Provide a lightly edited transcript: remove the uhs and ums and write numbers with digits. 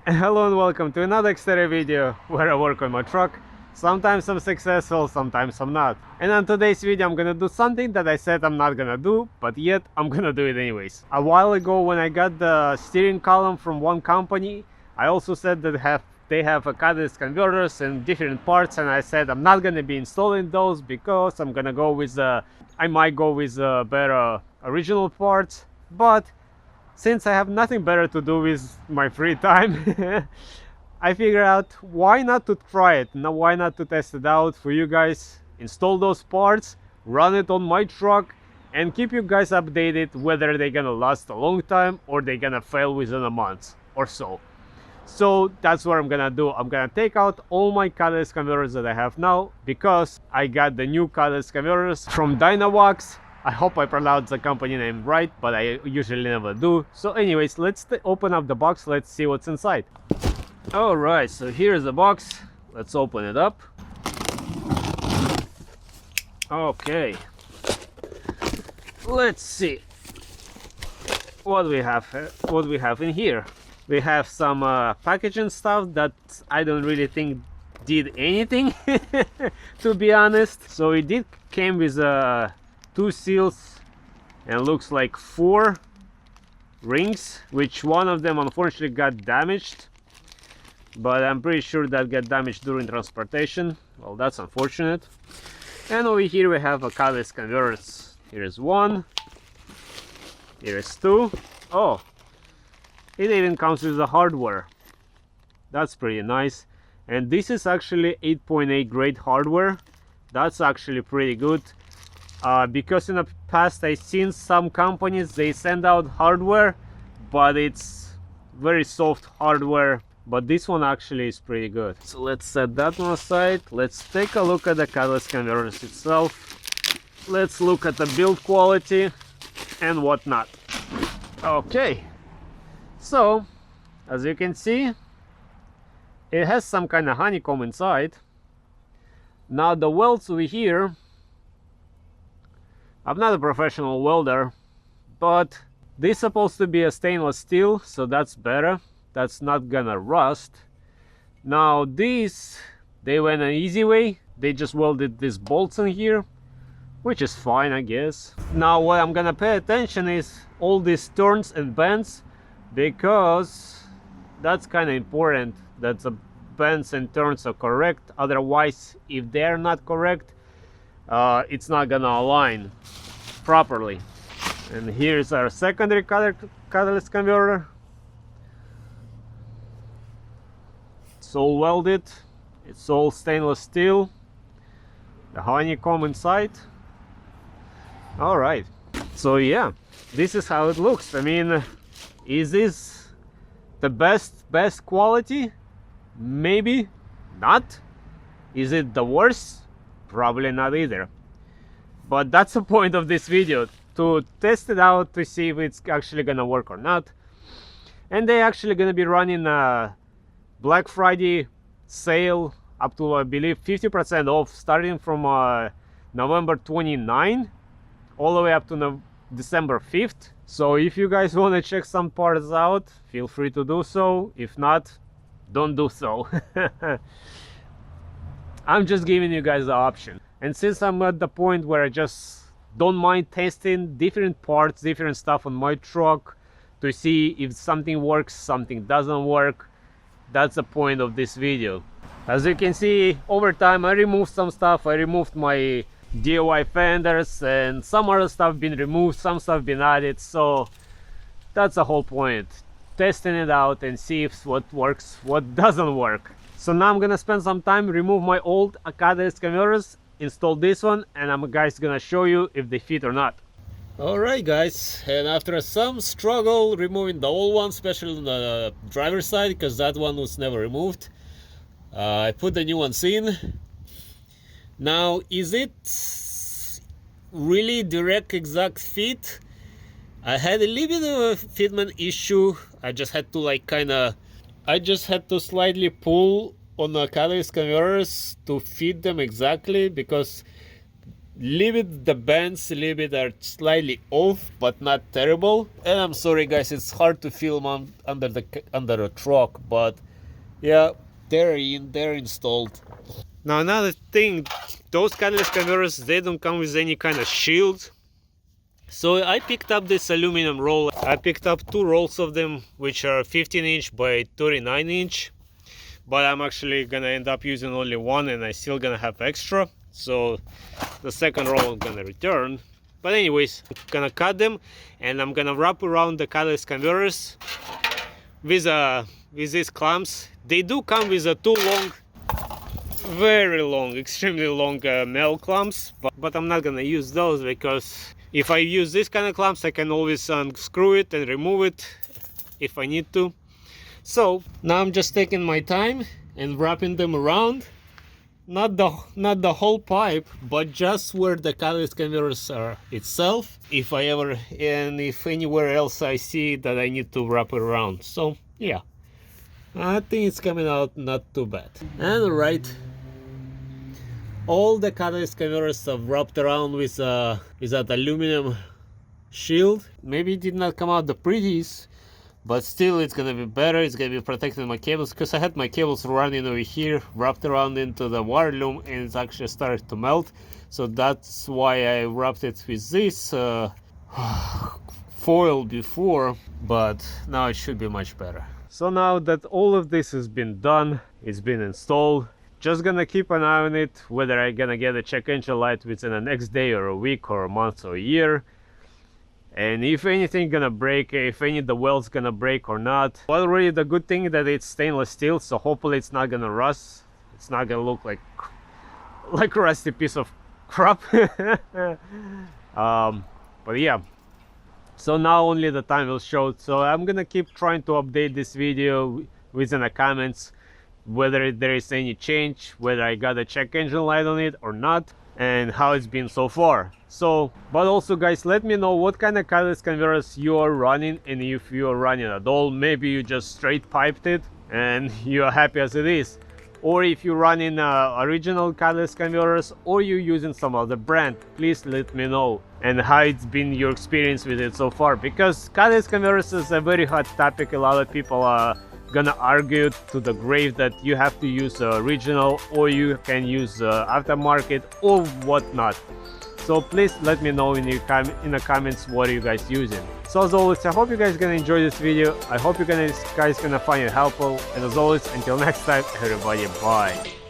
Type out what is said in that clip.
Hello and welcome to another exterior video where I work on my truck. Sometimes I'm successful, sometimes I'm not. And on today's video I'm gonna do something that I said I'm not gonna do, but yet I'm gonna do it anyways. A while ago when I got the steering column from one company, I also said that they have a catalytic converters and different parts, and I said I'm not gonna be installing those because I'm gonna go with I might go with better original parts. But since I have nothing better to do with my free time, I figured out why not to try it. Now, why not to test it out for you guys, install those parts, run it on my truck, and keep you guys updated whether they're gonna last a long time or they're gonna fail within a month or so. So that's what I'm gonna do. I'm gonna take out all my catalytic converters that I have now because I got the new catalytic converters from Dynovox. I hope I pronounced the company name right, but I usually never do. So anyways, let's open up the box. Let's see what's inside. All right, so here's the box. Let's open it up. Okay, let's see what we have in here. We have some packaging stuff that I don't really think did anything to be honest. So it did came with two seals and looks like 4 rings, which one of them unfortunately got damaged, but I'm pretty sure that got damaged during transportation. Well, that's unfortunate. And over here we have a catalytic converters. Here is 1, here is 2. Oh, it even comes with the hardware. That's pretty nice. And this is actually 8.8 grade hardware. That's actually pretty good. Because in the past I've seen some companies, they send out hardware, but it's very soft hardware. But this one actually is pretty good. So let's set that one aside. Let's take a look at the catalytic converters itself. Let's look at the build quality and whatnot. Okay. So, as you can see, it has some kind of honeycomb inside. Now the welds over here, I'm not a professional welder, but this is supposed to be a stainless steel, so that's better. That's not gonna rust. Now these, they went an easy way. They just welded these bolts in here, which is fine, I guess. Now what I'm gonna pay attention is all these turns and bends, because that's kind of important that the bends and turns are correct. Otherwise, if they're not correct, it's not gonna align properly. And here's our secondary catalytic converter. It's all welded, it's all stainless steel, the honeycomb inside. All right, so yeah, this is how it looks. I mean, is this the best quality? Maybe not. Is it the worst? Probably not either. But that's the point of this video, to test it out, to see if it's actually gonna work or not. And they're actually gonna be running a Black Friday sale up to, I believe, 50% off, starting from November 29 all the way up to December 5th. So if you guys want to check some parts out, feel free to do so. If not, don't do so. I'm just giving you guys the option. And since I'm at the point where I just don't mind testing different parts, different stuff on my truck to see if something works, something doesn't work, that's the point of this video. As you can see, over time I removed some stuff. I removed my DIY fenders and some other stuff been removed, some stuff been added. So that's the whole point, testing it out and see if what works, what doesn't work. So now I'm gonna spend some time, remove my old catalytic converters, install this one, and I'm guys gonna show you if they fit or not. Alright guys, and after some struggle removing the old one, especially on the driver's side, because that one was never removed, I put the new ones in. Now, is it really direct exact fit? I had a little bit of a fitment issue. I just had to slightly pull on the catalytic converters to fit them exactly, because Little bit the bends, a little bit are slightly off, but not terrible. And I'm sorry guys, it's hard to film under the truck, but yeah, they're installed. Now another thing, those catalyst converters, they don't come with any kind of shield. So I picked up this aluminum roll. I picked up 2 rolls of them, which are 15 inch by 39 inch. But I'm actually gonna end up using only one, and I still gonna have extra. So the second roll I'm gonna return. But anyways, I'm gonna cut them, and I'm gonna wrap around the catalyst converters with these clamps. They do come with a 2 long, very long, extremely long metal clamps, but I'm not gonna use those, because if I use this kind of clamps, I can always unscrew it and remove it if I need to. So now I'm just taking my time and wrapping them around, not the whole pipe, but just where the catalyst converters are itself. If anywhere else I see that I need to wrap it around. So yeah, I think it's coming out not too bad. And right, all the catalyst converters are wrapped around with that aluminum shield. Maybe it did not come out the prettiest, but still it's gonna be better. It's gonna be protecting my cables, because I had my cables running over here, wrapped around into the wire loom, and it's actually started to melt. So that's why I wrapped it with this foil before, but now it should be much better. So now that all of this has been done, it's been installed, just gonna keep an eye on it, whether I'm gonna get a check engine light within the next day or a week or a month or a year. And if anything gonna break, if any of the welds gonna break or not. Well, already the good thing that it's stainless steel, so hopefully it's not gonna rust. It's not gonna look like a rusty piece of crap. But yeah, so now only the time will show. So I'm gonna keep trying to update this video within the comments, whether there is any change, whether I got a check engine light on it or not, and how it's been so far. So, but also guys, let me know what kind of catalyst converters you are running, and if you are running at all. Maybe you just straight piped it and you are happy as it is, or if you're running original catalyst converters, or you're using some other brand. Please let me know, and how it's been your experience with it so far, because catalyst converters is a very hot topic. A lot of people are gonna argue to the grave that you have to use original, or you can use aftermarket or whatnot. So please let me know in the comments what are you guys using. So as always, I hope you guys gonna enjoy this video. I hope you guys gonna find it helpful, and as always, until next time, everybody, bye.